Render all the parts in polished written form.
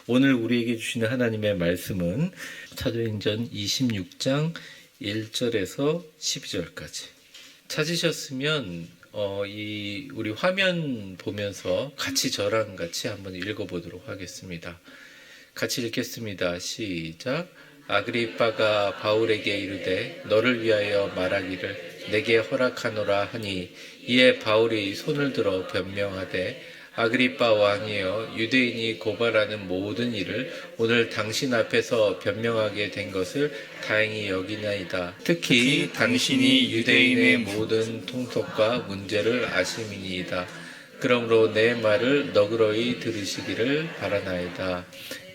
오늘 우리에게 주시는 하나님의 말씀은 사도행전 26장 1절에서 12절까지. 찾으셨으면 우리 화면 보면서 같이 저랑 같이 한번 읽어보도록 하겠습니다. 같이 읽겠습니다. 시작. 아그리빠가 바울에게 이르되 너를 위하여 말하기를 내게 허락하노라 하니, 이에 바울이 손을 들어 변명하되 아그리빠 왕이여, 유대인이 고발하는 모든 일을 오늘 당신 앞에서 변명하게 된 것을 다행히 여기나이다. 특히 당신이 유대인의 모든 통속과 문제를 아심이니이다. 그러므로 내 말을 너그러이 들으시기를 바라나이다.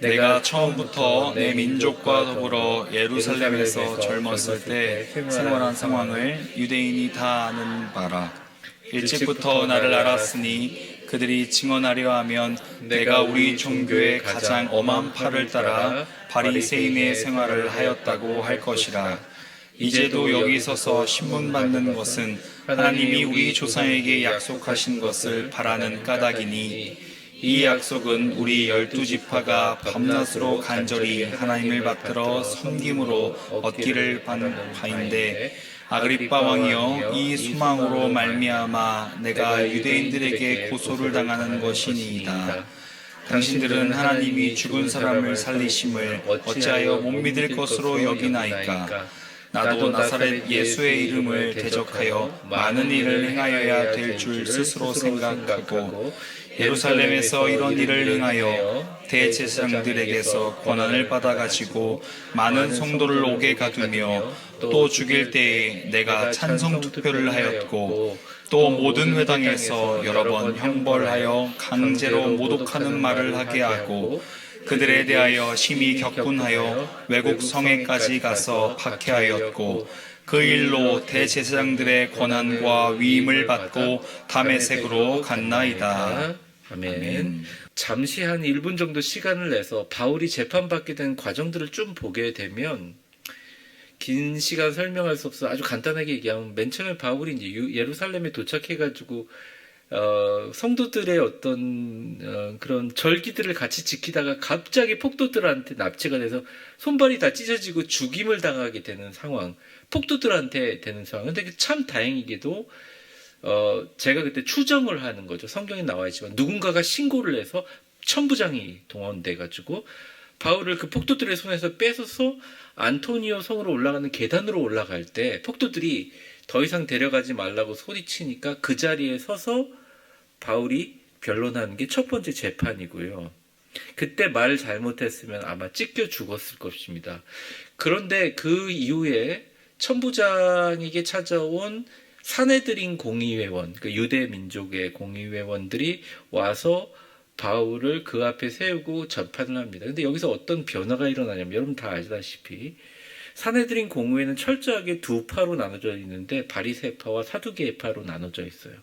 내가 처음부터 내 민족과 더불어 예루살렘에서 젊었을 때 생활한 상황을 유대인이 다 아는 바라. 일찍부터 나를 알았으니 그들이 증언하려 하면 내가 우리 종교의 가장 엄한 팔을 따라 바리새인의 생활을 하였다고 할 것이라. 이제도 여기 서서 신문 받는 것은 하나님이 우리 조상에게 약속하신 것을 바라는 까닭이니, 이 약속은 우리 12지파가 밤낮으로 간절히 하나님을 받들어 섬김으로 얻기를 바라는 바인데, 아그리빠 왕이여, 이 소망으로 말미암아 내가 유대인들에게 고소를 당하는 것이니이다. 당신들은 하나님이 죽은 사람을 살리심을 어찌하여 못 믿을 것으로 여기나이까? 나도 나사렛 예수의 이름을 대적하여 많은 일을 행하여야 될 줄 스스로 생각하고, 예루살렘에서 이런 일을 행하여 대제사장들에게서 권한을 받아가지고 많은 성도를 오게 가두며, 또 죽일 때에 내가 찬성 투표를 하였고, 또 모든 회당에서 여러 번 형벌하여 강제로 모독하는 말을 하게 하고, 그들에 대하여 심히 격분하여 외국 성에까지 가서 박해하였고, 그 일로 대제사장들의 권한과 위임을 받고 다메섹으로 갔나이다. 아멘. 잠시 한 1분 정도 시간을 내서 바울이 재판받게 된 과정들을 좀 보게 되면, 긴 시간 설명할 수 없어 아주 간단하게 얘기하면, 맨 처음에 바울이 이제 예루살렘에 도착해가지고 성도들의 어떤 그런 절기들을 같이 지키다가 갑자기 폭도들한테 납치가 돼서 손발이 다 찢어지고 죽임을 당하게 되는 상황, 폭도들한테 되는 상황. 근데 참 다행이게도 제가 그때 추정을 하는 거죠. 성경에 나와 있지만 누군가가 신고를 해서 천부장이 동원돼가지고 바울을 그 폭도들의 손에서 뺏어서 안토니오 성으로 올라가는 계단으로 올라갈 때 폭도들이 더 이상 데려가지 말라고 소리치니까 그 자리에 서서 바울이 변론하는 게 첫 번째 재판이고요. 그때 말 잘못했으면 아마 찢겨 죽었을 것입니다. 그런데 그 이후에 천부장에게 찾아온 사내들인 공의회원, 그 유대 민족의 공의회원들이 와서 바울을 그 앞에 세우고 재판을 합니다. 근데 여기서 어떤 변화가 일어나냐면, 여러분 다 아시다시피 사내들인 공의회는 철저하게 두 파로 나눠져 있는데 바리새파와 사두개파로 나눠져 있어요.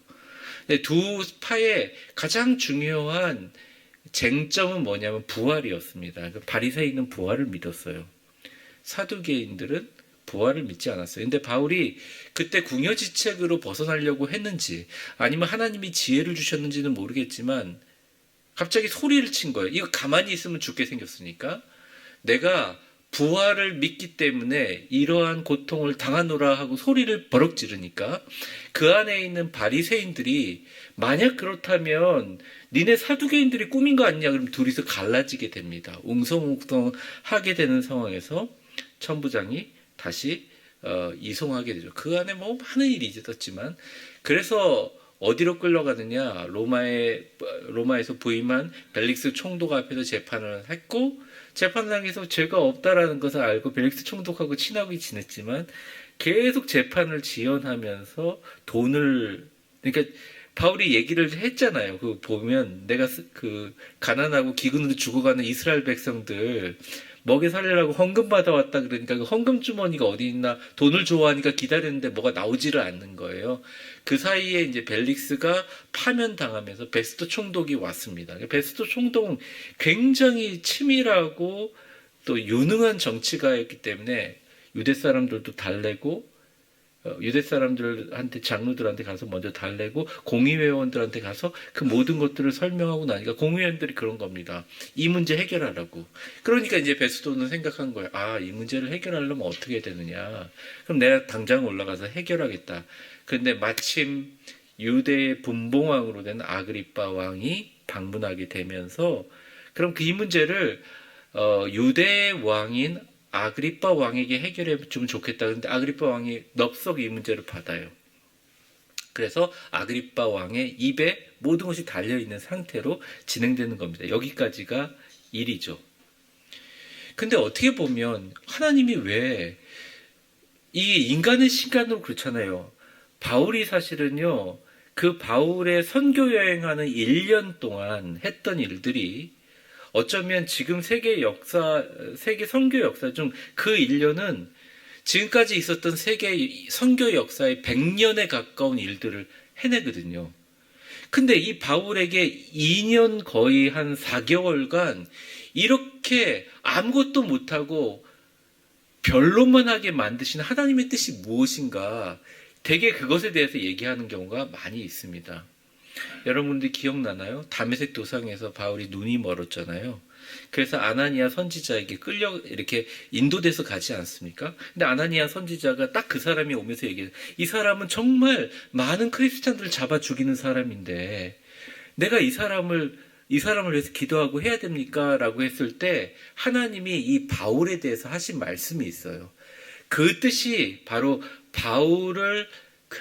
근데 두 파의 가장 중요한 쟁점은 뭐냐면 부활이었습니다. 바리새인은 부활을 믿었어요. 사두개인들은 부활을 믿지 않았어요. 근데 바울이 그때 궁여지책으로 벗어나려고 했는지 아니면 하나님이 지혜를 주셨는지는 모르겠지만 갑자기 소리를 친 거예요. 이거 가만히 있으면 죽게 생겼으니까 내가 부활을 믿기 때문에 이러한 고통을 당하노라 하고 소리를 버럭 지르니까 그 안에 있는 바리새인들이 만약 그렇다면 니네 사두개인들이 꾸민 거 아니냐, 그럼 둘이서 갈라지게 됩니다. 웅성웅성하게 되는 상황에서 천부장이 다시 이송하게 되죠. 그 안에 뭐 많은 일이 있었지만, 그래서 어디로 끌려가느냐, 로마에서 부임한 벨릭스 총독 앞에서 재판을 했고, 재판장에서 죄가 없다라는 것을 알고 벨릭스 총독하고 친하게 지냈지만 계속 재판을 지연하면서 그러니까 바울이 얘기를 했잖아요. 그 보면 내가 그 가난하고 기근으로 죽어가는 이스라엘 백성들 먹여 살리라고 헌금 받아왔다 그러니까 그 헌금 주머니가 어디 있나 돈을 좋아하니까 기다렸는데 뭐가 나오지를 않는 거예요. 그 사이에 이제 벨릭스가 파면당하면서 베스토 총독이 왔습니다. 베스토 총독은 굉장히 치밀하고 또 유능한 정치가였기 때문에 유대 사람들도 달래고 유대 사람들한테 장로들한테 가서 먼저 달래고 공의회원들한테 가서 그 모든 것들을 설명하고 나니까 공의회원들이 그런 겁니다. 이 문제 해결하라고. 그러니까 이제 베스도는 생각한 거예요. 아, 이 문제를 해결하려면 어떻게 되느냐. 그럼 내가 당장 올라가서 해결하겠다. 근데 마침 유대의 분봉왕으로 된 아그리빠 왕이 방문하게 되면서 그럼 그 이 문제를 유대 왕인 아그리빠 왕에게 해결해 주면 좋겠다. 근데 아그리빠 왕이 넙석 이 문제를 받아요. 그래서 아그리빠 왕의 입에 모든 것이 달려있는 상태로 진행되는 겁니다. 여기까지가 일이죠. 근데 어떻게 보면 하나님이 왜 이 인간의 시간으로 그렇잖아요. 바울이 사실은요. 그 바울의 선교 여행하는 1년 동안 했던 일들이 어쩌면 지금 세계 선교 역사 중 그 1년은 지금까지 있었던 세계 선교 역사의 100년에 가까운 일들을 해내거든요. 근데 이 바울에게 2년 거의 한 4개월간 이렇게 아무것도 못하고 변론만 하게 만드신 하나님의 뜻이 무엇인가 되게 그것에 대해서 얘기하는 경우가 많이 있습니다. 여러분들 기억나나요? 다메섹 도상에서 바울이 눈이 멀었잖아요. 그래서 아나니아 선지자에게 끌려 이렇게 인도돼서 가지 않습니까? 근데 아나니아 선지자가 딱 그 사람이 오면서 얘기해요. 이 사람은 정말 많은 크리스찬들을 잡아 죽이는 사람인데 내가 이 사람을 위해서 기도하고 해야 됩니까? 라고 했을 때 하나님이 이 바울에 대해서 하신 말씀이 있어요. 그 뜻이 바로 바울을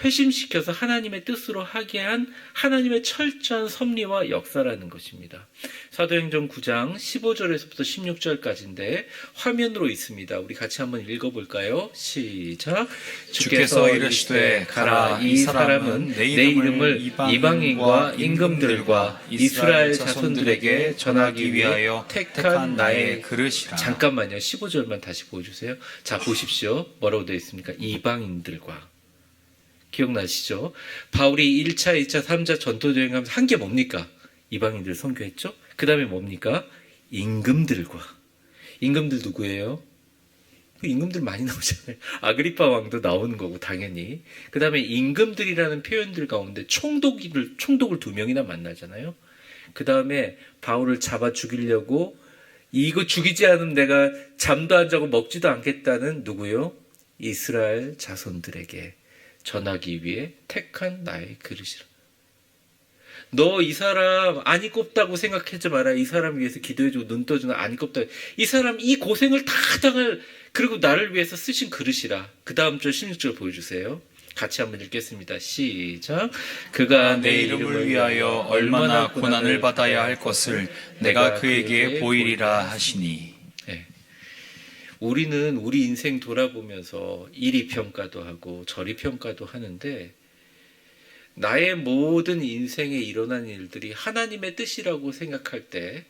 회심시켜서 하나님의 뜻으로 하게 한 하나님의 철저한 섭리와 역사라는 것입니다. 사도행전 9장 15절에서부터 16절까지인데 화면으로 있습니다. 우리 같이 한번 읽어볼까요? 시작. 주께서 이르시되 가라. 이 사람은 내 이름을 이방인과 임금들과 이스라엘 자손들에게 전하기 위하여 택한 나의 그릇이라. 잠깐만요. 15절만 다시 보여주세요. 자, 보십시오. 뭐라고 되어 있습니까? 이방인들과. 기억나시죠? 바울이 1차, 2차, 3차 전도 여행하면서 한 게 뭡니까? 이방인들 선교했죠? 그 다음에 뭡니까? 임금들과. 임금들 누구예요? 임금들 많이 나오잖아요. 아그리빠 왕도 나오는 거고 당연히. 그 다음에 임금들이라는 표현들 가운데 총독을 2명이나 만나잖아요. 그 다음에 바울을 잡아 죽이려고 이거 죽이지 않으면 내가 잠도 안 자고 먹지도 않겠다는 누구요? 이스라엘 자손들에게 전하기 위해 택한 나의 그릇이라. 너 이 사람 안이 꼽다고 생각하지 마라. 이 사람 위해서 기도해주고 눈 떠주는 안이 꼽다. 이 사람 이 고생을 다 당할 그리고 나를 위해서 쓰신 그릇이라. 그 다음 절 16절 보여주세요. 같이 한번 읽겠습니다. 시작. 그가 내 이름을 위하여 얼마나 고난을 받아야 할 것을 내가 그에게 보이리라 하시니. 네. 우리는 우리 인생 돌아보면서 이리 평가도 하고 저리 평가도 하는데 나의 모든 인생에 일어난 일들이 하나님의 뜻이라고 생각할 때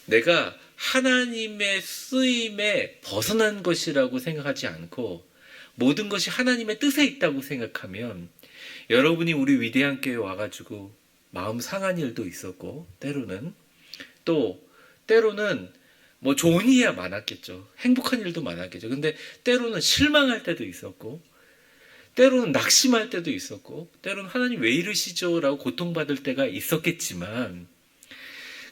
내가 하나님의 쓰임에 벗어난 것이라고 생각하지 않고 모든 것이 하나님의 뜻에 있다고 생각하면 여러분이 우리 위대한 교회에 와가지고 마음 상한 일도 있었고 때로는 뭐 좋은 일이야 많았겠죠. 행복한 일도 많았겠죠. 근데 때로는 실망할 때도 있었고 때로는 낙심할 때도 있었고 때로는 하나님 왜 이러시죠? 라고 고통받을 때가 있었겠지만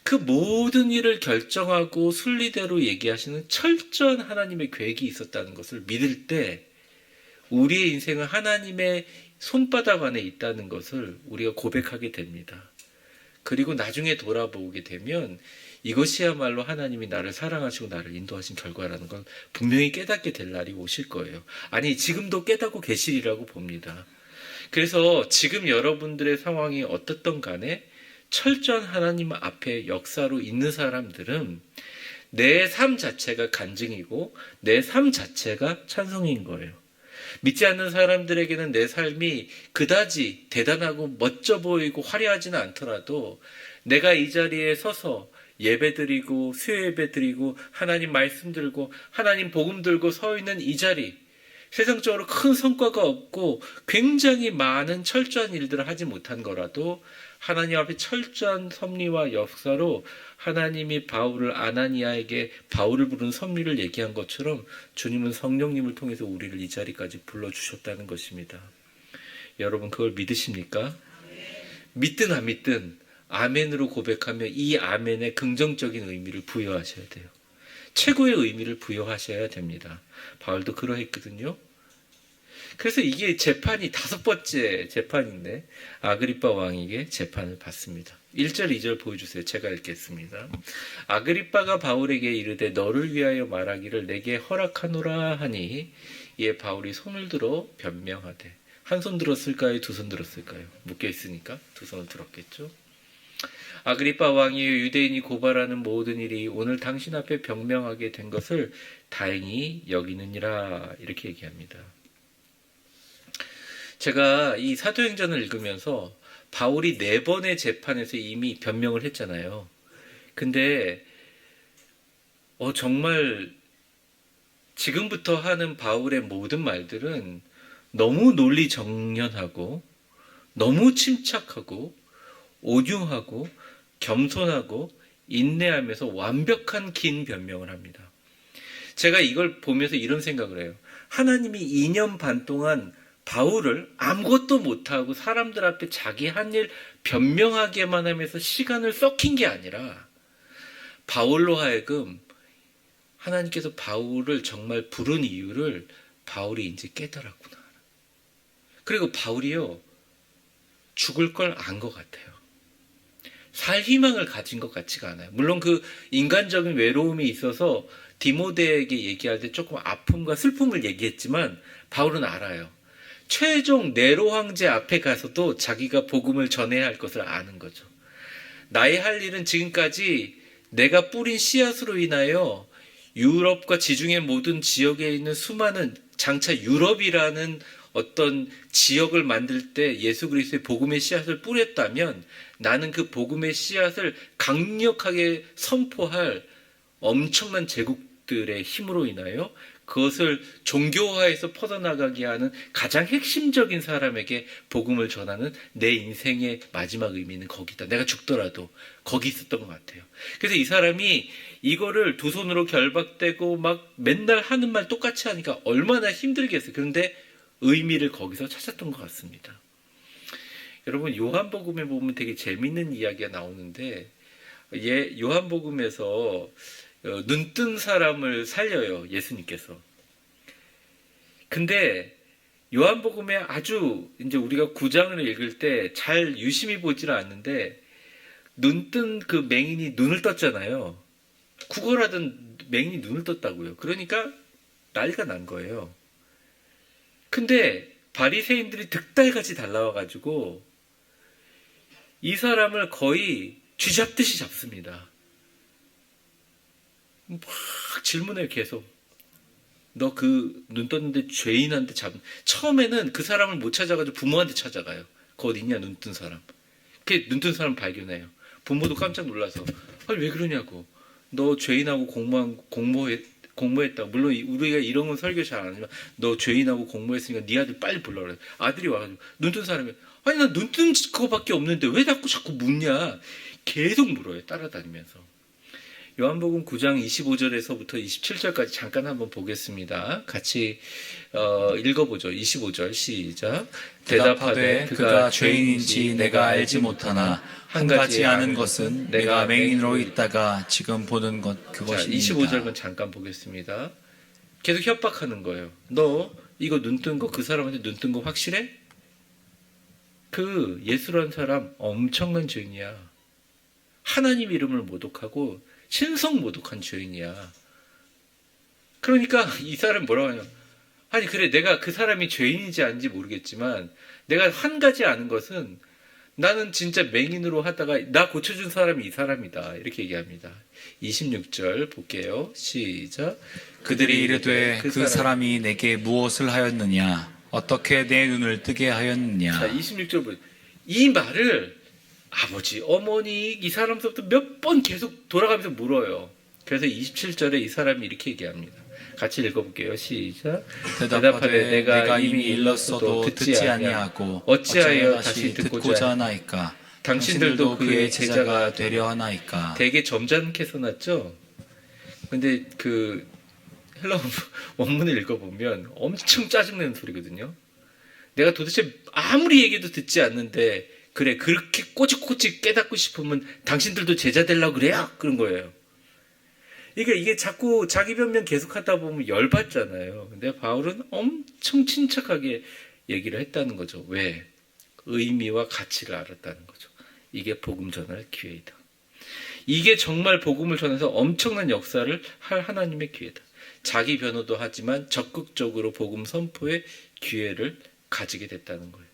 그 모든 일을 결정하고 순리대로 얘기하시는 철저한 하나님의 계획이 있었다는 것을 믿을 때 우리의 인생은 하나님의 손바닥 안에 있다는 것을 우리가 고백하게 됩니다. 그리고 나중에 돌아보게 되면 이것이야말로 하나님이 나를 사랑하시고 나를 인도하신 결과라는 걸 분명히 깨닫게 될 날이 오실 거예요. 아니 지금도 깨닫고 계시리라고 봅니다. 그래서 지금 여러분들의 상황이 어떻든 간에 철저한 하나님 앞에 역사로 있는 사람들은 내 삶 자체가 간증이고 내 삶 자체가 찬송인 거예요. 믿지 않는 사람들에게는 내 삶이 그다지 대단하고 멋져 보이고 화려하지는 않더라도 내가 이 자리에 서서 예배드리고 수요예배 드리고 하나님 말씀 들고 하나님 복음 들고 서 있는 이 자리 세상적으로 큰 성과가 없고 굉장히 많은 철저한 일들을 하지 못한 거라도 하나님 앞에 철저한 섭리와 역사로 하나님이 바울을 아나니아에게 바울을 부르는 섭리를 얘기한 것처럼 주님은 성령님을 통해서 우리를 이 자리까지 불러주셨다는 것입니다. 여러분 그걸 믿으십니까? 믿든 안 믿든 아멘으로 고백하며 이 아멘에 긍정적인 의미를 부여하셔야 돼요. 최고의 의미를 부여하셔야 됩니다. 바울도 그러했거든요. 그래서 이게 재판이 5번째 재판인데 아그리빠 왕에게 재판을 받습니다. 1절 2절 보여주세요. 제가 읽겠습니다. 아그리빠가 바울에게 이르되 너를 위하여 말하기를 내게 허락하노라 하니 이에 바울이 손을 들어 변명하되 한 손 들었을까요? 두 손 들었을까요? 묶여 있으니까 두 손을 들었겠죠. 아그리빠 왕이 유대인이 고발하는 모든 일이 오늘 당신 앞에 변명하게 된 것을 다행히 여기느니라 이렇게 얘기합니다. 제가 이 사도행전을 읽으면서 바울이 4번의 재판에서 이미 변명을 했잖아요. 근데 정말 지금부터 하는 바울의 모든 말들은 너무 논리정연하고 너무 침착하고 온유하고 겸손하고 인내하면서 완벽한 긴 변명을 합니다. 제가 이걸 보면서 이런 생각을 해요. 하나님이 2년 반 동안 바울을 아무것도 못하고 사람들 앞에 자기 한 일 변명하게만 하면서 시간을 썩힌 게 아니라 바울로 하여금 하나님께서 바울을 정말 부른 이유를 바울이 이제 깨달았구나. 그리고 바울이요, 죽을 걸 안 것 같아요. 살 희망을 가진 것 같지가 않아요. 물론 그 인간적인 외로움이 있어서 디모데에게 얘기할 때 조금 아픔과 슬픔을 얘기했지만 바울은 알아요. 최종 네로 황제 앞에 가서도 자기가 복음을 전해야 할 것을 아는 거죠. 나의 할 일은 지금까지 내가 뿌린 씨앗으로 인하여 유럽과 지중해 모든 지역에 있는 수많은 장차 유럽이라는 어떤 지역을 만들 때 예수 그리스도의 복음의 씨앗을 뿌렸다면 나는 그 복음의 씨앗을 강력하게 선포할 엄청난 제국들의 힘으로 인하여 그것을 종교화해서 퍼져나가게 하는 가장 핵심적인 사람에게 복음을 전하는 내 인생의 마지막 의미는 거기다. 내가 죽더라도 거기 있었던 것 같아요. 그래서 이 사람이 이거를 두 손으로 결박되고 막 맨날 하는 말 똑같이 하니까 얼마나 힘들겠어요. 그런데 의미를 거기서 찾았던 것 같습니다. 여러분 요한복음에 보면 되게 재밌는 이야기가 나오는데 요한복음에서 눈뜬 사람을 살려요. 예수님께서. 근데 요한복음에 아주 이제 우리가 9장을 읽을 때 잘 유심히 보지는 않는데 눈뜬 그 맹인이 눈을 떴잖아요. 구걸하던 맹인이 눈을 떴다고요. 그러니까 난리가 난 거예요. 근데 바리새인들이 득달같이 달라와가지고 이 사람을 거의 쥐잡듯이 잡습니다. 막 질문해요. 계속. 너 그 눈 떴는데 죄인한테 처음에는 그 사람을 못 찾아가지고 부모한테 찾아가요. 거 어디 있냐 눈 뜬 사람. 그 눈 뜬 사람 발견해요. 부모도 깜짝 놀라서 아니 왜 그러냐고. 너 죄인하고 공모했다. 물론 우리가 이런 건 설교 잘 안 하지만 너 죄인하고 공모했으니까 네 아들 빨리 불러라. 그래. 아들이 와가지고 눈 뜬 사람이 아니 나 눈 뜬 거밖에 없는데 왜 자꾸 묻냐. 계속 물어요. 따라다니면서. 요한복음 9장 25절에서부터 27절까지 잠깐 한번 보겠습니다. 같이 읽어보죠. 25절 시작. 대답하되 그가 죄인인지 내가 알지 못하나 한 가지 아는 것은 내가 맹인으로 있다가 지금 보는 것 그것입니다. 25절만 잠깐 보겠습니다. 계속 협박하는 거예요. 너 이거 눈 뜬 거 그 사람한테 눈 뜬 거 확실해? 그 예수라는 사람 엄청난 죄인이야. 하나님 이름을 모독하고 신성 모독한 죄인이야. 그러니까 이 사람 뭐라고 하냐. 아니 그래 내가 그 사람이 죄인인지 아닌지 모르겠지만 내가 한 가지 아는 것은 나는 진짜 맹인으로 하다가 나 고쳐준 사람이 이 사람이다. 이렇게 얘기합니다. 26절 볼게요. 시작. 그들이 이르되 그 사람이 내게 무엇을 하였느냐 어떻게 내 눈을 뜨게 하였느냐. 자 26절 보세요. 이 말을 아버지, 어머니 이 사람부터 몇 번 계속 돌아가면서 물어요. 그래서 27절에 이 사람이 이렇게 얘기합니다. 같이 읽어볼게요. 시작. 대답하되 내가 이미 일렀어도 듣지 아니하고 어찌하여 다시 듣고자 하나이까. 당신들도 그의 제자가 되려 하나이까. 되게 점잖게 써놨죠. 근데 그 헬라 원문을 읽어보면 엄청 짜증내는 소리거든요. 내가 도대체 아무리 얘기해도 듣지 않는데 그래 그렇게 꼬치꼬치 깨닫고 싶으면 당신들도 제자 되려고 그래요? 그런 거예요. 이게 자꾸 자기 변명 계속하다 보면 열받잖아요. 근데 바울은 엄청 침착하게 얘기를 했다는 거죠. 왜? 의미와 가치를 알았다는 거죠. 이게 복음 전할 기회이다. 이게 정말 복음을 전해서 엄청난 역사를 할 하나님의 기회다. 자기 변호도 하지만 적극적으로 복음 선포의 기회를 가지게 됐다는 거예요.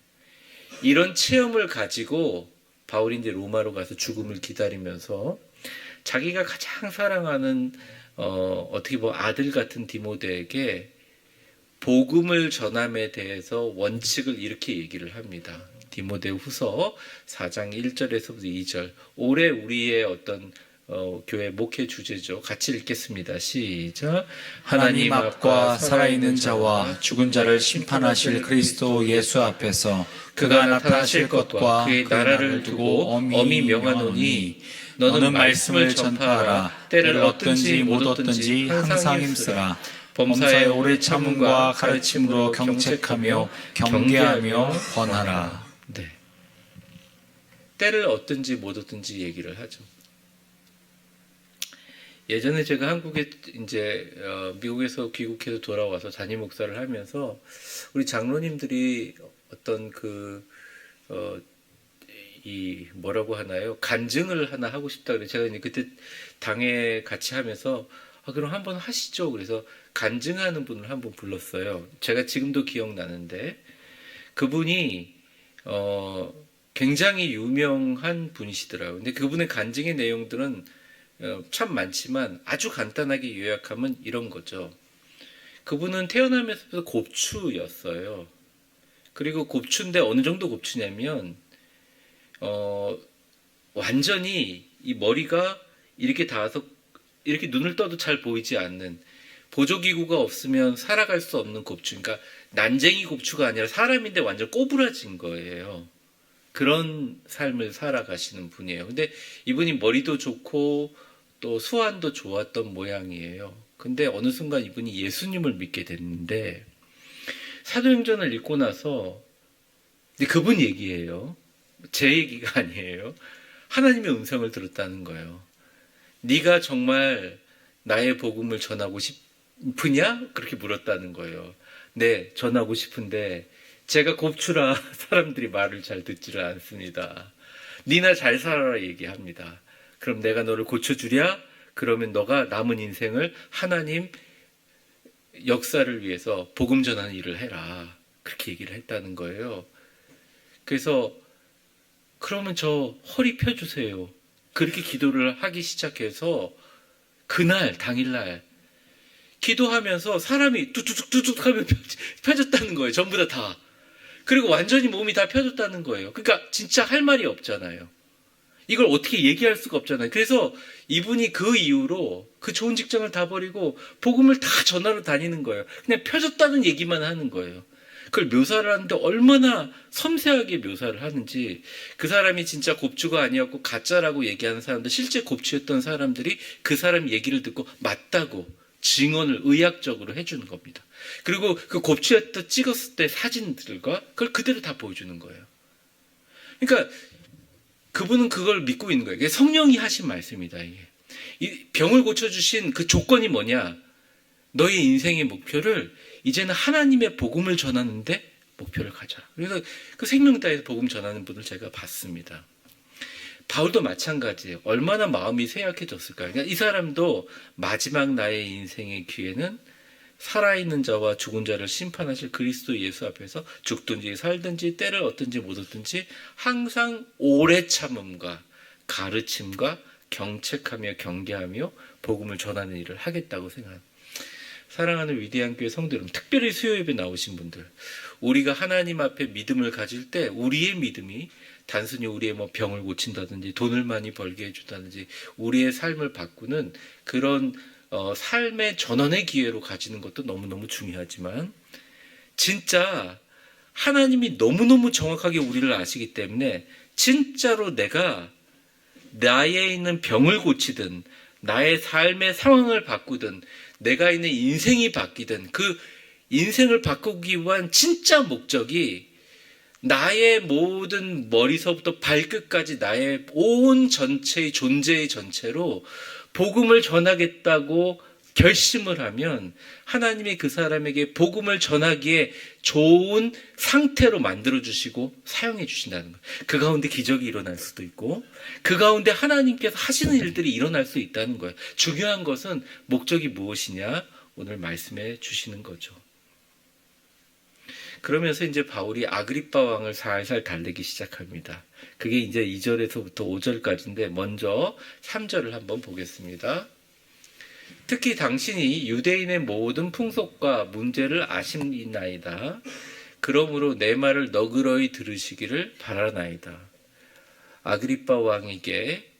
이런 체험을 가지고 바울이 이제 로마로 가서 죽음을 기다리면서 자기가 가장 사랑하는 어떻게 보면 아들 같은 디모데에게 복음을 전함에 대해서 원칙을 이렇게 얘기를 합니다. 디모데 후서 4장 1절에서부터 2절. 올해 우리의 어떤 교회 목회 주제죠. 같이 읽겠습니다. 시작. 하나님 앞과 살아있는 자와 죽은 자를 심판하실 그리스도 예수 앞에서 그가 나타나실 것과 그의 나라를 두고 엄히 명하노니 너는 말씀을 전파하라. 때를 얻든지 못 얻든지 항상 힘쓰라. 범사에 오래 참음과 가르침으로 경책하며 경계하며 권하라. 네. 때를 얻든지 못 얻든지 얘기를 하죠. 예전에 제가 한국에 이제 미국에서 귀국해서 돌아와서 담임 목사를 하면서 우리 장로님들이 어떤 이 뭐라고 하나요? 간증을 하나 하고 싶다 그래. 제가 이제 그때 당에 같이 하면서 그럼 한번 하시죠. 그래서 간증하는 분을 한번 불렀어요. 제가 지금도 기억나는데 그분이 굉장히 유명한 분이시더라고요. 근데 그분의 간증의 내용들은 참 많지만 아주 간단하게 요약하면 이런 거죠. 그분은 태어나면서 곱추였어요. 그리고 곱추인데 어느 정도 곱추냐면 완전히 이 머리가 이렇게 닿아서 이렇게 눈을 떠도 잘 보이지 않는 보조기구가 없으면 살아갈 수 없는 곱추. 그러니까 난쟁이 곱추가 아니라 사람인데 완전 꼬부라진 거예요. 그런 삶을 살아가시는 분이에요. 근데 이분이 머리도 좋고 또 수완도 좋았던 모양이에요. 근데 어느 순간 이분이 예수님을 믿게 됐는데 사도행전을 읽고 나서 그분 얘기예요. 제 얘기가 아니에요. 하나님의 음성을 들었다는 거예요. 네가 정말 나의 복음을 전하고 싶으냐? 그렇게 물었다는 거예요. 네, 전하고 싶은데 제가 곱추라 사람들이 말을 잘 듣지를 않습니다. 니나 잘 살아라 얘기합니다. 그럼 내가 너를 고쳐주랴? 그러면 너가 남은 인생을 하나님 역사를 위해서 복음 전하는 일을 해라. 그렇게 얘기를 했다는 거예요. 그래서 그러면 저 허리 펴주세요. 그렇게 기도를 하기 시작해서 그날 당일날 기도하면서 사람이 뚝뚝뚝뚝 하면 펴졌다는 거예요. 전부 다. 그리고 완전히 몸이 다 펴졌다는 거예요. 그러니까 진짜 할 말이 없잖아요. 이걸 어떻게 얘기할 수가 없잖아요. 그래서 이분이 그 이후로 그 좋은 직장을 다 버리고 복음을 다 전하러 다니는 거예요. 그냥 펴졌다는 얘기만 하는 거예요. 그걸 묘사를 하는데 얼마나 섬세하게 묘사를 하는지 그 사람이 진짜 곱추가 아니었고 가짜라고 얘기하는 사람들 실제 곱추였던 사람들이 그 사람 얘기를 듣고 맞다고 증언을 의학적으로 해주는 겁니다. 그리고 그 곱추였다 찍었을 때 사진들과 그걸 그대로 다 보여주는 거예요. 그러니까 그분은 그걸 믿고 있는 거예요. 성령이 하신 말씀이다. 이게. 이 병을 고쳐주신 그 조건이 뭐냐? 너의 인생의 목표를 이제는 하나님의 복음을 전하는데 목표를 가져라. 그래서 그 생명다에서 복음 전하는 분을 제가 봤습니다. 바울도 마찬가지예요. 얼마나 마음이 쇠약해졌을까요? 그러니까 이 사람도 마지막 나의 인생의 기회는 살아있는 자와 죽은 자를 심판하실 그리스도 예수 앞에서 죽든지 살든지 때를 얻든지 못 얻든지 항상 오래 참음과 가르침과 경책하며 경계하며 복음을 전하는 일을 하겠다고 생각합니다. 사랑하는 위대한 교회 성도 여러분, 특별히 수요예배 나오신 분들, 우리가 하나님 앞에 믿음을 가질 때 우리의 믿음이 단순히 우리의 병을 고친다든지 돈을 많이 벌게 해준다든지 우리의 삶을 바꾸는 그런 삶의 전환의 기회로 가지는 것도 너무너무 중요하지만 진짜 하나님이 너무너무 정확하게 우리를 아시기 때문에 진짜로 내가 나에 있는 병을 고치든 나의 삶의 상황을 바꾸든 내가 있는 인생이 바뀌든 그 인생을 바꾸기 위한 진짜 목적이 나의 모든 머리서부터 발끝까지 나의 온 전체의 존재의 전체로 복음을 전하겠다고 결심을 하면 하나님이 그 사람에게 복음을 전하기에 좋은 상태로 만들어주시고 사용해 주신다는 거예요. 그 가운데 기적이 일어날 수도 있고 그 가운데 하나님께서 하시는 일들이 일어날 수 있다는 거예요. 중요한 것은 목적이 무엇이냐 오늘 말씀해 주시는 거죠. 그러면서 이제 바울이 아그리빠 왕을 살살 달래기 시작합니다. 그게 이제 2절에서부터 5절까지인데 먼저 3절을 한번 보겠습니다. 특히 당신이 유대인의 모든 풍속과 문제를 아시나이다. 그러므로 내 말을 너그러이 들으시기를 바라나이다. 아그리빠 왕에게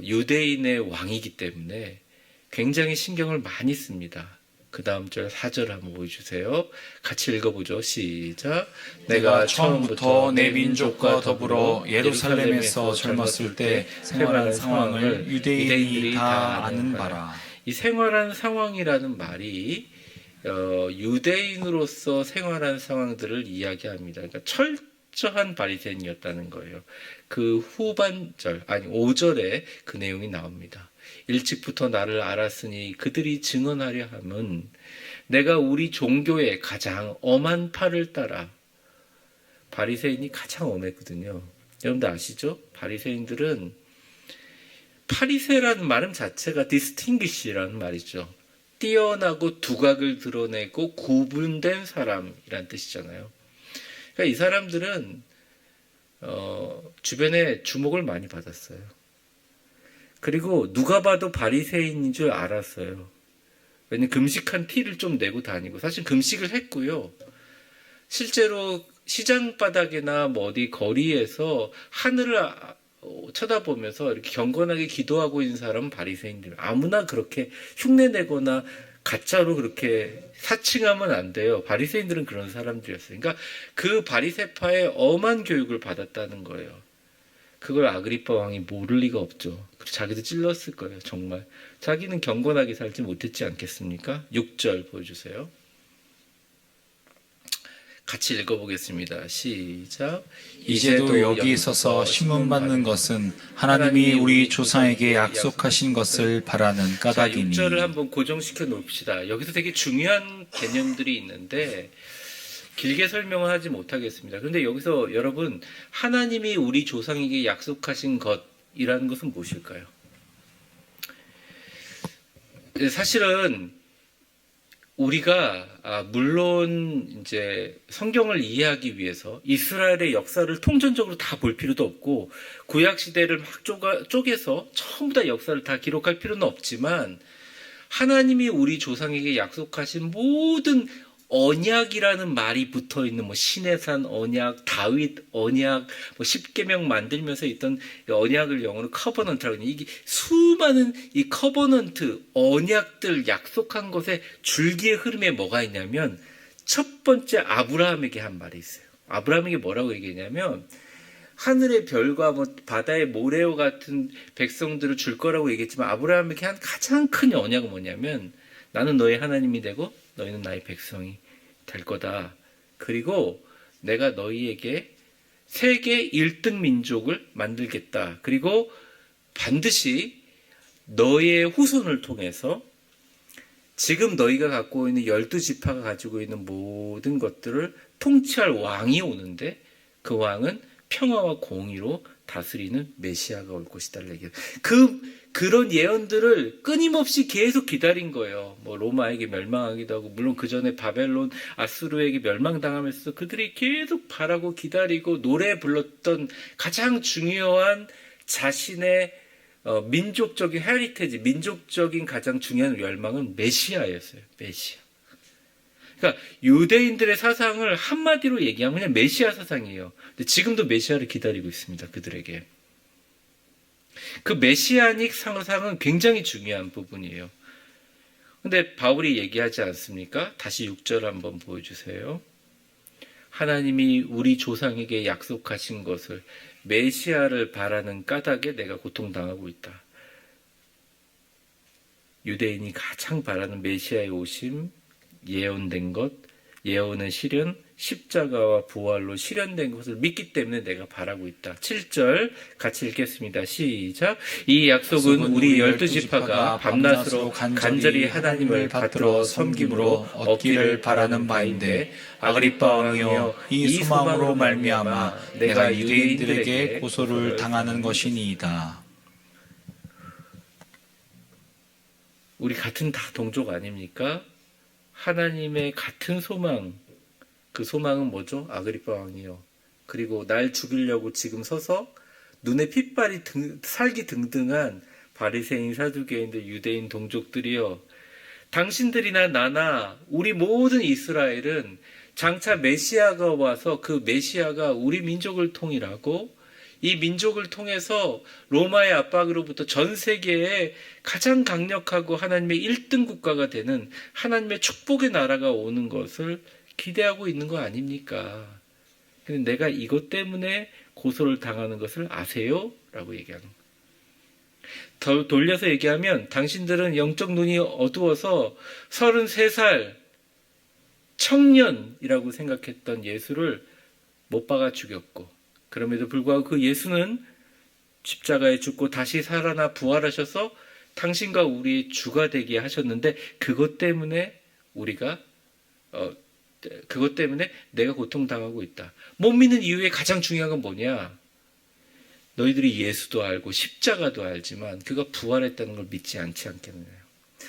유대인의 왕이기 때문에 굉장히 신경을 많이 씁니다. 그 다음 절 4절 한번 보여주세요. 같이 읽어보죠. 시작. 내가 처음부터 내 민족과 더불어 예루살렘에서 젊었을 때 생활한 상황을 유대인이 다 아는 바라. 이 생활한 상황이라는 말이 유대인으로서 생활한 상황들을 이야기합니다. 그러니까 철저한 바리새인이었다는 거예요. 그 후반절, 아니 5절에 그 내용이 나옵니다. 일찍부터 나를 알았으니 그들이 증언하려 함은 내가 우리 종교의 가장 엄한 팔을 따라. 바리새인이 가장 엄했거든요. 여러분들 아시죠? 바리새인들은 파리새라는 말은 자체가 distinguish라는 말이죠. 뛰어나고 두각을 드러내고 구분된 사람이란 뜻이잖아요. 그러니까 이 사람들은 주변에 주목을 많이 받았어요. 그리고 누가 봐도 바리새인인 줄 알았어요. 왜냐면 금식한 티를 좀 내고 다니고 사실 금식을 했고요. 실제로 시장 바닥이나 뭐 어디 거리에서 하늘을 쳐다보면서 이렇게 경건하게 기도하고 있는 사람은 바리새인들. 아무나 그렇게 흉내내거나 가짜로 그렇게 사칭하면 안 돼요. 바리새인들은 그런 사람들이었어요. 그러니까 그 바리새파의 엄한 교육을 받았다는 거예요. 그걸 아그리빠 왕이 모를 리가 없죠. 자기도 찔렀을 거예요. 정말. 자기는 경건하게 살지 못했지 않겠습니까? 6절 보여주세요. 같이 읽어보겠습니다. 시작. 이제도 여기 서서 신문받는 것은 하나님이 우리 조상에게 약속하신 것을 바라는 까닭이니. 6절을 한번 고정시켜 놓읍시다. 여기서 되게 중요한 개념들이 있는데 길게 설명을 하지 못하겠습니다. 그런데 여기서 여러분 하나님이 우리 조상에게 약속하신 것이라는 것은 무엇일까요? 사실은 우리가 물론 이제 성경을 이해하기 위해서 이스라엘의 역사를 통전적으로 다 볼 필요도 없고 구약 시대를 막 쪼개서 전부 다 역사를 다 기록할 필요는 없지만 하나님이 우리 조상에게 약속하신 모든 언약이라는 말이 붙어 있는 뭐 시내산 언약, 다윗 언약, 뭐 십계명 만들면서 있던 언약을 영어로 커버넌트라고 하는 이게 수많은 이 커버넌트 언약들 약속한 것에 줄기의 흐름에 뭐가 있냐면 첫 번째 아브라함에게 한 말이 있어요. 아브라함에게 뭐라고 얘기했냐면 하늘의 별과 뭐 바다의 모래와 같은 백성들을 줄 거라고 얘기했지만 아브라함에게 한 가장 큰 언약은 뭐냐면 나는 너의 하나님이 되고 너희는 나의 백성이 될 거다. 그리고 내가 너희에게 세계 1등 민족을 만들겠다. 그리고 반드시 너의 후손을 통해서 지금 너희가 갖고 있는 12지파가 가지고 있는 모든 것들을 통치할 왕이 오는데 그 왕은 평화와 공의로 다스리는 메시아가 올 것이다. 그런 예언들을 끊임없이 계속 기다린 거예요. 뭐 로마에게 멸망하기도 하고 물론 그 전에 바벨론, 아수르에게 멸망당하면서 그들이 계속 바라고 기다리고 노래 불렀던 가장 중요한 자신의 민족적인 헤리테지, 민족적인 가장 중요한 열망은 메시아였어요. 메시아. 그러니까 유대인들의 사상을 한마디로 얘기하면 그냥 메시아 사상이에요. 근데 지금도 메시아를 기다리고 있습니다. 그들에게. 그 메시아닉 사상은 굉장히 중요한 부분이에요. 근데 바울이 얘기하지 않습니까? 다시 6절 한번 보여주세요. 하나님이 우리 조상에게 약속하신 것을 메시아를 바라는 까닭에 내가 고통당하고 있다. 유대인이 가장 바라는 메시아의 오심, 예언된 것, 예언의 실현, 십자가와 부활로 실현된 것을 믿기 때문에 내가 바라고 있다. 7절 같이 읽겠습니다. 시작. 이 약속은 우리 12지파가 밤낮으로 간절히 하나님을 받들어 섬김으로 얻기를 바라는 바인데 아그리빠 왕이여 이 소망으로 말미암아 내가 유대인들에게 고소를 당하는 것이니이다. 우리 같은 다 동족 아닙니까? 하나님의 같은 소망, 그 소망은 뭐죠? 아그리빠 왕이요. 그리고 날 죽이려고 지금 서서 눈에 핏발이 살기 등등한 바리새인 사두개인들 유대인 동족들이요. 당신들이나 나나 우리 모든 이스라엘은 장차 메시아가 와서 그 메시아가 우리 민족을 통일하고 이 민족을 통해서 로마의 압박으로부터 전 세계에 가장 강력하고 하나님의 1등 국가가 되는 하나님의 축복의 나라가 오는 것을 기대하고 있는 거 아닙니까? 근데 내가 이것 때문에 고소를 당하는 것을 아세요? 라고 얘기하는 거예요. 더 돌려서 얘기하면 당신들은 영적 눈이 어두워서 33살 청년이라고 생각했던 예수를 못 박아 죽였고 그럼에도 불구하고 그 예수는 십자가에 죽고 다시 살아나 부활하셔서 당신과 우리의 주가 되게 하셨는데 그것 때문에 내가 고통당하고 있다. 못 믿는 이유의 가장 중요한 건 뭐냐? 너희들이 예수도 알고 십자가도 알지만 그가 부활했다는 걸 믿지 않지 않겠느냐.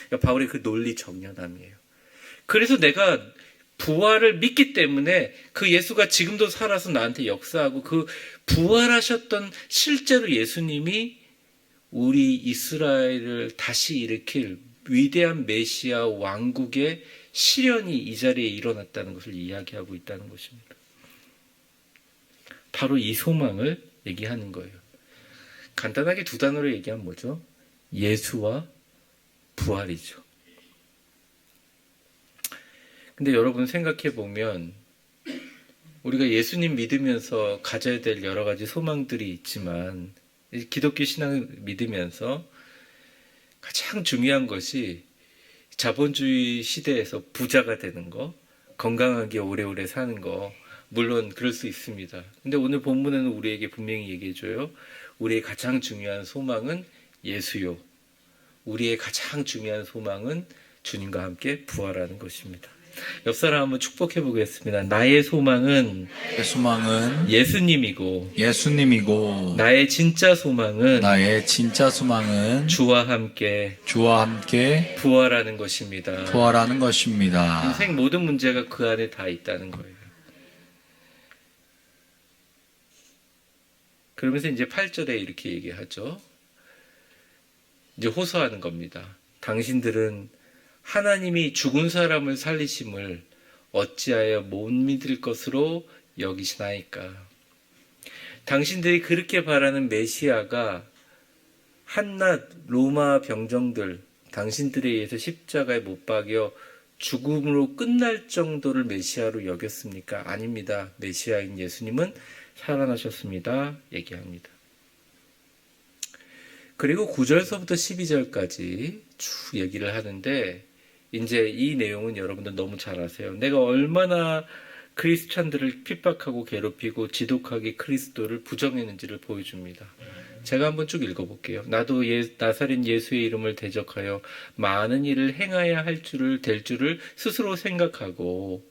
그러니까 바울의 그 논리 정연함이에요. 그래서 내가 부활을 믿기 때문에 그 예수가 지금도 살아서 나한테 역사하고 그 부활하셨던 실제로 예수님이 우리 이스라엘을 다시 일으킬 위대한 메시아 왕국의 실현이 이 자리에 일어났다는 것을 이야기하고 있다는 것입니다. 바로 이 소망을 얘기하는 거예요. 간단하게 두 단어로 얘기하면 뭐죠? 예수와 부활이죠. 근데 여러분 생각해 보면 우리가 예수님 믿으면서 가져야 될 여러 가지 소망들이 있지만 기독교 신앙을 믿으면서 가장 중요한 것이 자본주의 시대에서 부자가 되는 거, 건강하게 오래오래 사는 거, 물론 그럴 수 있습니다. 근데 오늘 본문에는 우리에게 분명히 얘기해줘요. 우리의 가장 중요한 소망은 예수요. 우리의 가장 중요한 소망은 주님과 함께 부활하는 것입니다. 옆 사람 한번 축복해 보겠습니다. 나의 소망은 예수님이고 나의 진짜 소망은 주와 함께 부활하는 것입니다. 인생 모든 문제가 그 안에 다 있다는 거예요. 그러면서 이제 8절에 이렇게 얘기하죠. 이제 호소하는 겁니다. 당신들은 하나님이 죽은 사람을 살리심을 어찌하여 못 믿을 것으로 여기시나이까. 당신들이 그렇게 바라는 메시아가 한낱 로마 병정들 당신들에 의해서 십자가에 못 박여 죽음으로 끝날 정도를 메시아로 여겼습니까? 아닙니다. 메시아인 예수님은 살아나셨습니다. 얘기합니다. 그리고 9절서부터 12절까지 쭉 얘기를 하는데 이제 이 내용은 여러분들 너무 잘 아세요. 내가 얼마나 크리스찬들을 핍박하고 괴롭히고 지독하게 그리스도를 부정했는지를 보여줍니다. 제가 한번 쭉 읽어볼게요. 나도 나사렛 예수의 이름을 대적하여 많은 일을 행해야 될 줄을 스스로 생각하고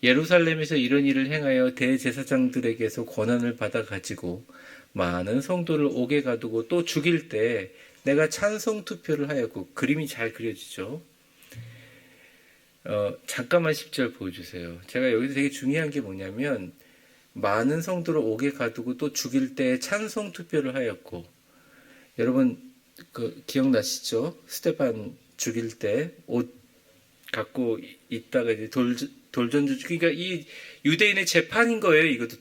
예루살렘에서 이런 일을 행하여 대제사장들에게서 권한을 받아 가지고 많은 성도를 옥에 가두고 또 죽일 때 내가 찬송 투표를 하였고 그림이 잘 그려지죠. 잠깐만 10절 보여주세요. 제가 여기서 되게 중요한 게 뭐냐면 많은 성도를 옥에 가두고 또 죽일 때 찬송 투표를 하였고 여러분 기억나시죠? 스테반 죽일 때 옷 갖고 있다가 이제 돌전주 그러니까 이 유대인의 재판인 거예요. 이것도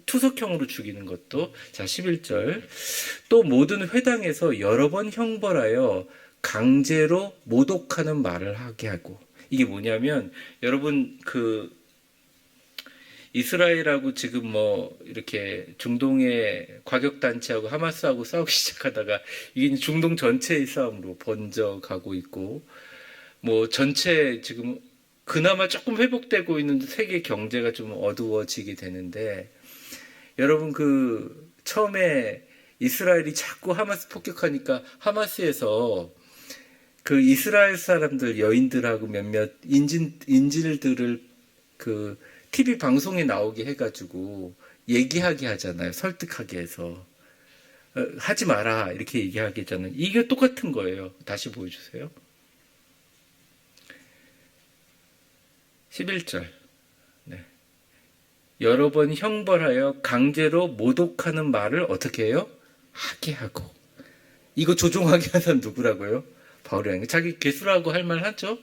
투석형으로 죽이는 것도. 자 11절 또 모든 회당에서 여러 번 형벌하여 강제로 모독하는 말을 하게 하고, 이게 뭐냐면 여러분 이스라엘하고 지금 뭐 이렇게 중동의 과격단체하고 하마스하고 싸우기 시작하다가 이게 중동 전체의 싸움으로 번져가고 있고, 뭐 전체 지금 그나마 조금 회복되고 있는 세계 경제가 좀 어두워지게 되는데, 여러분 처음에 이스라엘이 자꾸 하마스 폭격하니까 하마스에서 이스라엘 사람들 여인들하고 몇몇 인질들을 TV 방송에 나오게 해가지고 얘기하게 하잖아요. 설득하게 해서. 하지 마라 이렇게 얘기하게 하잖아요. 이게 똑같은 거예요. 다시 보여주세요. 11절. 네. 여러 번 형벌하여 강제로 모독하는 말을 어떻게 해요? 하게 하고. 이거 조종하게 한 사람 누구라고요? 바울이라는 게 자기 괴수라고 할 만하죠.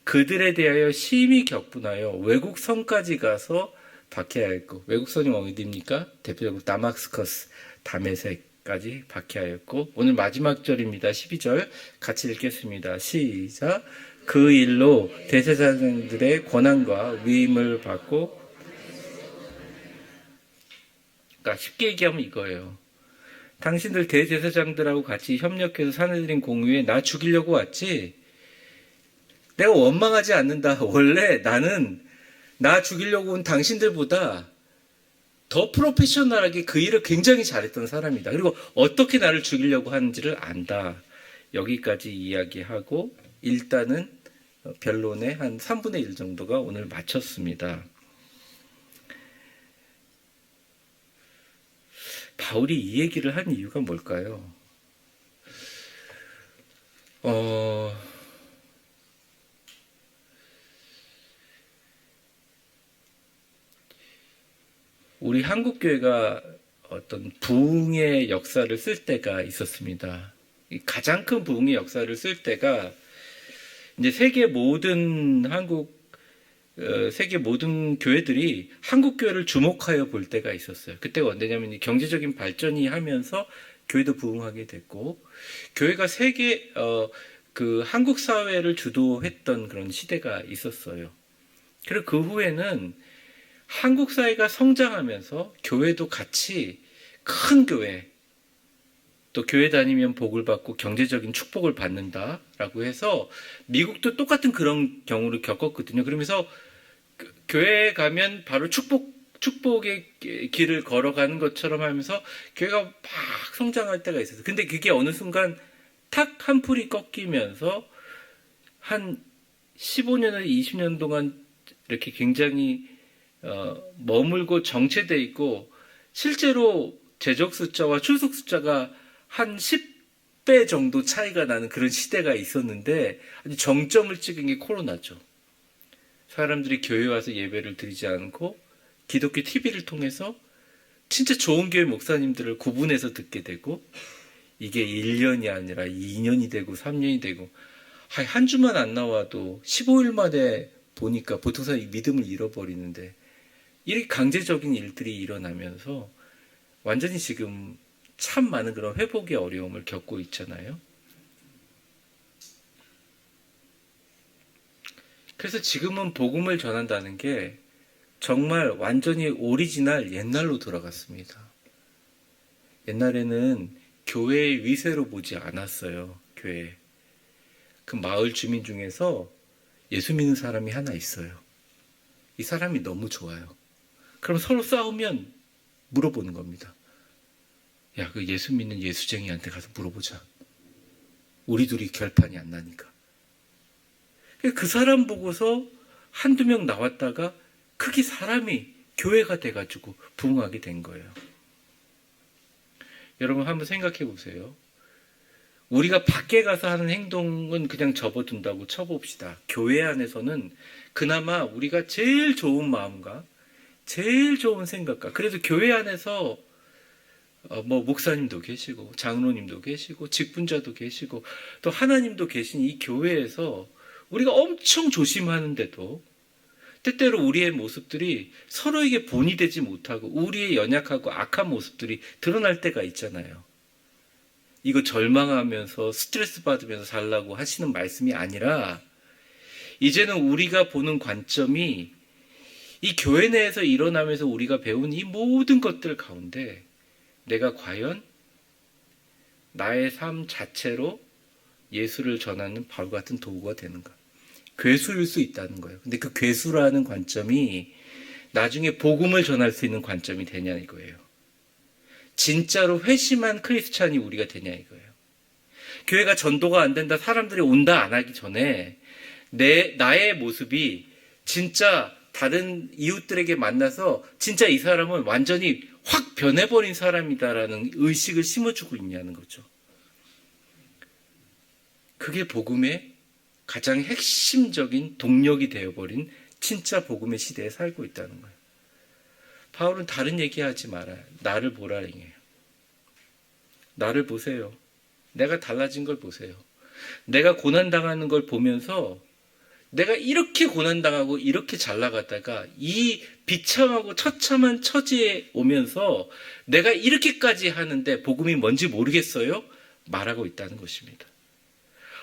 그들에 대하여 심히 격분하여 외국 성까지 가서 박해하였고, 외국 성이 어디입니까? 대표적으로 다마스커스, 다메섹까지 박해하였고, 오늘 마지막 절입니다. 12절 같이 읽겠습니다. 시작. 그 일로 대제사장들의 권한과 위임을 받고, 그러니까 쉽게 얘기하면 이거예요. 당신들 대제사장들하고 같이 협력해서 사내들인 공유에 나 죽이려고 왔지? 내가 원망하지 않는다. 원래 나는 나 죽이려고 온 당신들보다 더 프로페셔널하게 그 일을 굉장히 잘했던 사람이다. 그리고 어떻게 나를 죽이려고 하는지를 안다. 여기까지 이야기하고 일단은 변론의 한 3분의 1 정도가 오늘 마쳤습니다. 바울이 이 얘기를 한 이유가 뭘까요? 우리 한국교회가 어떤 부흥의 역사를 쓸 때가 있었습니다. 가장 큰 부흥의 역사를 쓸 때가 이제 세계 모든 교회들이 한국 교회를 주목하여 볼 때가 있었어요. 그때가 언제냐면 경제적인 발전이 하면서 교회도 부흥하게 됐고, 교회가 한국 사회를 주도했던 그런 시대가 있었어요. 그리고 그 후에는 한국 사회가 성장하면서 교회도 같이 큰 교회, 또 교회 다니면 복을 받고 경제적인 축복을 받는다라고 해서 미국도 똑같은 그런 경우를 겪었거든요. 그러면서 교회에 가면 바로 축복의 길을 걸어가는 것처럼 하면서 교회가 막 성장할 때가 있었어요. 근데 그게 어느 순간 탁 한 풀이 꺾이면서 한 15년에서 20년 동안 이렇게 굉장히 머물고 정체되어 있고, 실제로 재적 숫자와 출석 숫자가 한 10배 정도 차이가 나는 그런 시대가 있었는데, 아주 정점을 찍은 게 코로나죠. 사람들이 교회 와서 예배를 드리지 않고 기독교 TV를 통해서 진짜 좋은 교회 목사님들을 구분해서 듣게 되고, 이게 1년이 아니라 2년이 되고 3년이 되고, 한 주만 안 나와도 15일 만에 보니까 보통 사람이 믿음을 잃어버리는데, 이렇게 강제적인 일들이 일어나면서 완전히 지금 참 많은 그런 회복의 어려움을 겪고 있잖아요. 그래서 지금은 복음을 전한다는 게 정말 완전히 오리지널 옛날로 돌아갔습니다. 옛날에는 교회의 위세로 보지 않았어요. 교회. 그 마을 주민 중에서 예수 믿는 사람이 하나 있어요. 이 사람이 너무 좋아요. 그럼 서로 싸우면 물어보는 겁니다. 야, 그 예수 믿는 예수쟁이한테 가서 물어보자. 우리 둘이 결판이 안 나니까. 그 사람 보고서 한두 명 나왔다가 크게 사람이 교회가 돼가지고 부흥하게 된 거예요. 여러분 한번 생각해 보세요. 우리가 밖에 가서 하는 행동은 그냥 접어둔다고 쳐봅시다. 교회 안에서는 그나마 우리가 제일 좋은 마음과 제일 좋은 생각과, 그래도 교회 안에서 목사님도 계시고 장로님도 계시고 직분자도 계시고 또 하나님도 계신 이 교회에서 우리가 엄청 조심하는데도 때때로 우리의 모습들이 서로에게 본이 되지 못하고 우리의 연약하고 악한 모습들이 드러날 때가 있잖아요. 이거 절망하면서 스트레스 받으면서 살라고 하시는 말씀이 아니라 이제는 우리가 보는 관점이 이 교회 내에서 일어나면서 우리가 배운 이 모든 것들 가운데 내가 과연 나의 삶 자체로 예수를 전하는 바울 같은 도구가 되는가? 괴수일 수 있다는 거예요. 근데 그 괴수라는 관점이 나중에 복음을 전할 수 있는 관점이 되냐 이거예요. 진짜로 회심한 크리스찬이 우리가 되냐 이거예요. 교회가 전도가 안 된다, 사람들이 온다 안 하기 전에 나의 모습이 진짜 다른 이웃들에게 만나서 진짜 이 사람은 완전히 확 변해버린 사람이다라는 의식을 심어주고 있냐는 거죠. 그게 복음의 가장 핵심적인 동력이 되어버린 진짜 복음의 시대에 살고 있다는 거예요. 바울은 다른 얘기하지 말아요. 나를 보라 이게요. 나를 보세요. 내가 달라진 걸 보세요. 내가 고난당하는 걸 보면서 내가 이렇게 고난당하고 이렇게 잘 나갔다가 이 비참하고 처참한 처지에 오면서 내가 이렇게까지 하는데 복음이 뭔지 모르겠어요? 말하고 있다는 것입니다.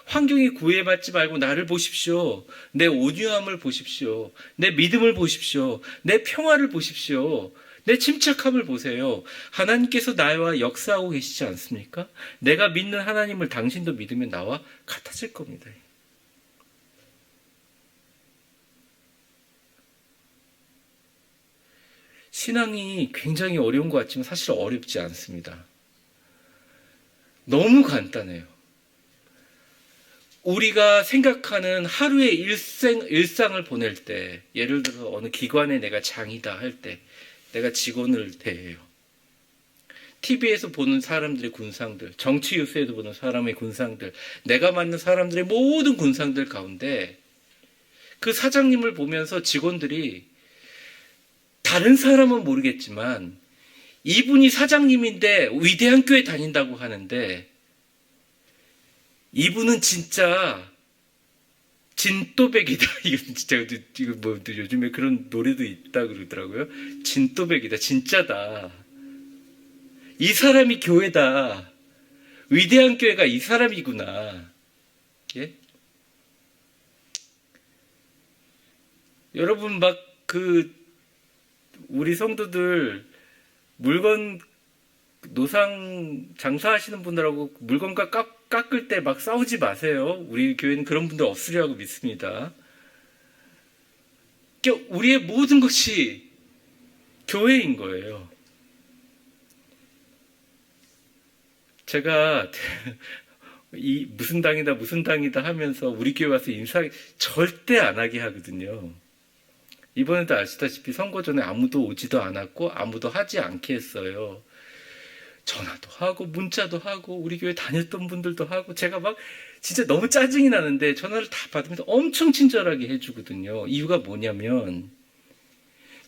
환경에 구애받지 말고 나를 보십시오. 내 온유함을 보십시오. 내 믿음을 보십시오. 내 평화를 보십시오. 내 침착함을 보세요. 하나님께서 나와 역사하고 계시지 않습니까? 내가 믿는 하나님을 당신도 믿으면 나와 같아질 겁니다. 신앙이 굉장히 어려운 것 같지만 사실 어렵지 않습니다. 너무 간단해요. 우리가 생각하는 하루의 일상을 보낼 때, 예를 들어 어느 기관에 내가 장이다 할 때, 내가 직원을 대해요. TV에서 보는 사람들의 군상들, 정치 뉴스에도 보는 사람의 군상들, 내가 만난 사람들의 모든 군상들 가운데 그 사장님을 보면서 직원들이 다른 사람은 모르겠지만 이분이 사장님인데 위대한 교회 다닌다고 하는데 이분은 진짜 진또백이다. 이거 뭐 요즘에 그런 노래도 있다 그러더라고요. 진또백이다. 진짜다. 이 사람이 교회다. 위대한 교회가 이 사람이구나. 예? 여러분 우리 성도들 물건 노상 장사하시는 분들하고 물건 깎을 때 막 싸우지 마세요. 우리 교회는 그런 분들 없으리라고 믿습니다. 우리의 모든 것이 교회인 거예요. 제가 무슨 당이다 하면서 우리 교회 와서 인사 절대 안 하게 하거든요. 이번에도 아시다시피 선거 전에 아무도 오지도 않았고 아무도 하지 않게 했어요. 전화도 하고 문자도 하고 우리 교회 다녔던 분들도 하고 제가 막 진짜 너무 짜증이 나는데 전화를 다 받으면서 엄청 친절하게 해주거든요. 이유가 뭐냐면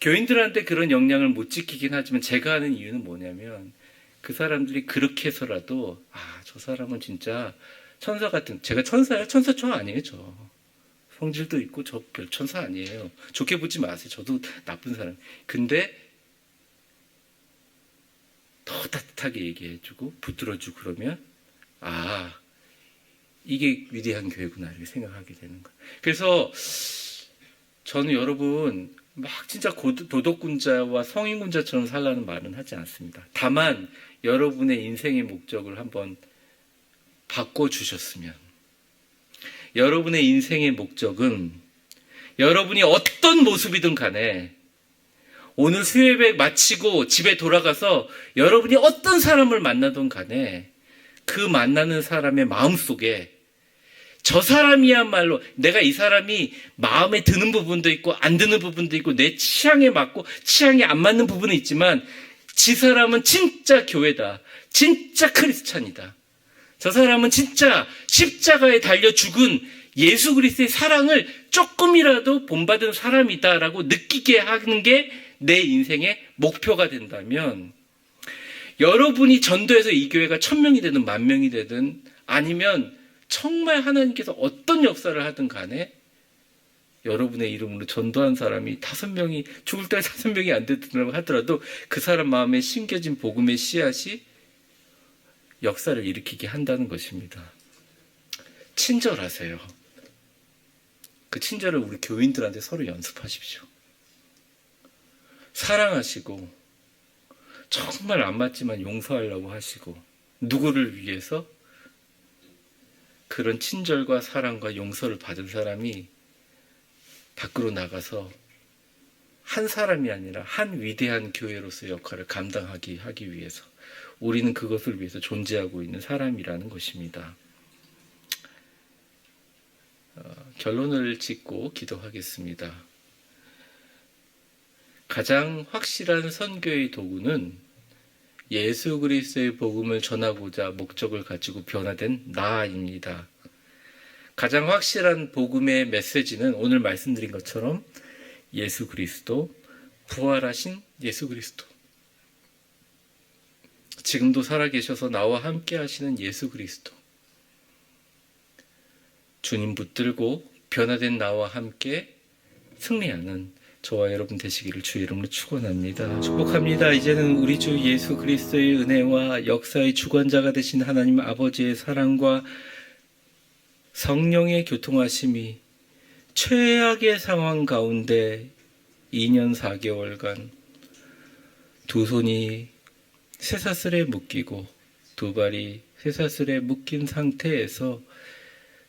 교인들한테 그런 역량을 못 지키긴 하지만 제가 하는 이유는 뭐냐면 그 사람들이 그렇게 해서라도 저 사람은 진짜 천사 같은, 제가 천사예요? 천사 저 아니에요. 저 성질도 있고 저 별 천사 아니에요. 좋게 보지 마세요. 저도 나쁜 사람. 근데 더 따뜻하게 얘기해주고 붙들어주고 그러면 이게 위대한 교회구나 이렇게 생각하게 되는 거예요. 그래서 저는 여러분 막 진짜 도덕군자와 성인군자처럼 살라는 말은 하지 않습니다. 다만 여러분의 인생의 목적을 한번 바꿔주셨으면, 여러분의 인생의 목적은 여러분이 어떤 모습이든 간에 오늘 수요예배 마치고 집에 돌아가서 여러분이 어떤 사람을 만나든 간에 그 만나는 사람의 마음속에 저 사람이야말로 내가 이 사람이 마음에 드는 부분도 있고 안 드는 부분도 있고 내 취향에 맞고 취향에 안 맞는 부분은 있지만 지 사람은 진짜 교회다. 진짜 크리스찬이다. 저 사람은 진짜 십자가에 달려 죽은 예수 그리스도의 사랑을 조금이라도 본받은 사람이다라고 느끼게 하는 게 내 인생의 목표가 된다면 여러분이 전도해서 이 교회가 1000명이 되든 10,000명이 되든 아니면 정말 하나님께서 어떤 역사를 하든 간에 여러분의 이름으로 전도한 사람이 5명이 죽을 때 5명이 안 되더라도 하더라도 그 사람 마음에 심겨진 복음의 씨앗이 역사를 일으키게 한다는 것입니다. 친절하세요. 그 친절을 우리 교인들한테 서로 연습하십시오. 사랑하시고 정말 안 맞지만 용서하려고 하시고 누구를 위해서? 그런 친절과 사랑과 용서를 받은 사람이 밖으로 나가서 한 사람이 아니라 한 위대한 교회로서의 역할을 감당하기 하기 위해서 우리는 그것을 위해서 존재하고 있는 사람이라는 것입니다. 결론을 짓고 기도하겠습니다. 가장 확실한 선교의 도구는 예수 그리스도의 복음을 전하고자 목적을 가지고 변화된 나입니다. 가장 확실한 복음의 메시지는 오늘 말씀드린 것처럼 예수 그리스도, 부활하신 예수 그리스도, 지금도 살아계셔서 나와 함께 하시는 예수 그리스도, 주님 붙들고 변화된 나와 함께 승리하는 저와 여러분 되시기를 주의 이름으로 축원합니다. 축복합니다. 이제는 우리 주 예수 그리스도의 은혜와 역사의 주관자가 되신 하나님 아버지의 사랑과 성령의 교통하심이 최악의 상황 가운데 2년 4개월간 두 손이 쇠사슬에 묶이고 두 발이 쇠사슬에 묶인 상태에서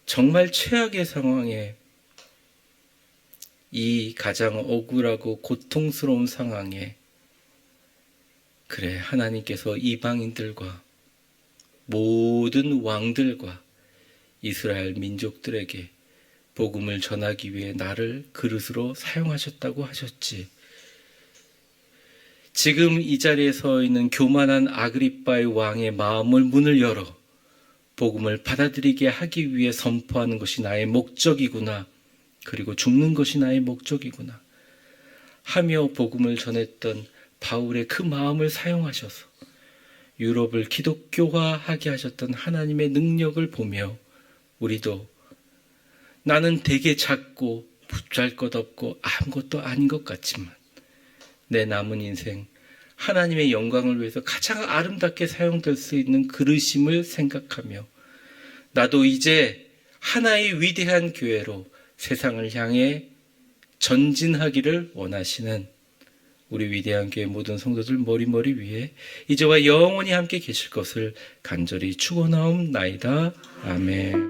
정말 최악의 상황에 이 가장 억울하고 고통스러운 상황에 그래 하나님께서 이방인들과 모든 왕들과 이스라엘 민족들에게 복음을 전하기 위해 나를 그릇으로 사용하셨다고 하셨지. 지금 이 자리에 서 있는 교만한 아그리빠의 왕의 마음을 문을 열어 복음을 받아들이게 하기 위해 선포하는 것이 나의 목적이구나. 그리고 죽는 것이 나의 목적이구나 하며 복음을 전했던 바울의 그 마음을 사용하셔서 유럽을 기독교화하게 하셨던 하나님의 능력을 보며 우리도 나는 되게 작고 보잘것없고 아무것도 아닌 것 같지만 내 남은 인생 하나님의 영광을 위해서 가장 아름답게 사용될 수 있는 그릇임을 생각하며 나도 이제 하나의 위대한 교회로 세상을 향해 전진하기를 원하시는 우리 위대한 교회 모든 성도들 머리머리 위에 이제와 영원히 함께 계실 것을 간절히 축원하옵나이다. 아멘.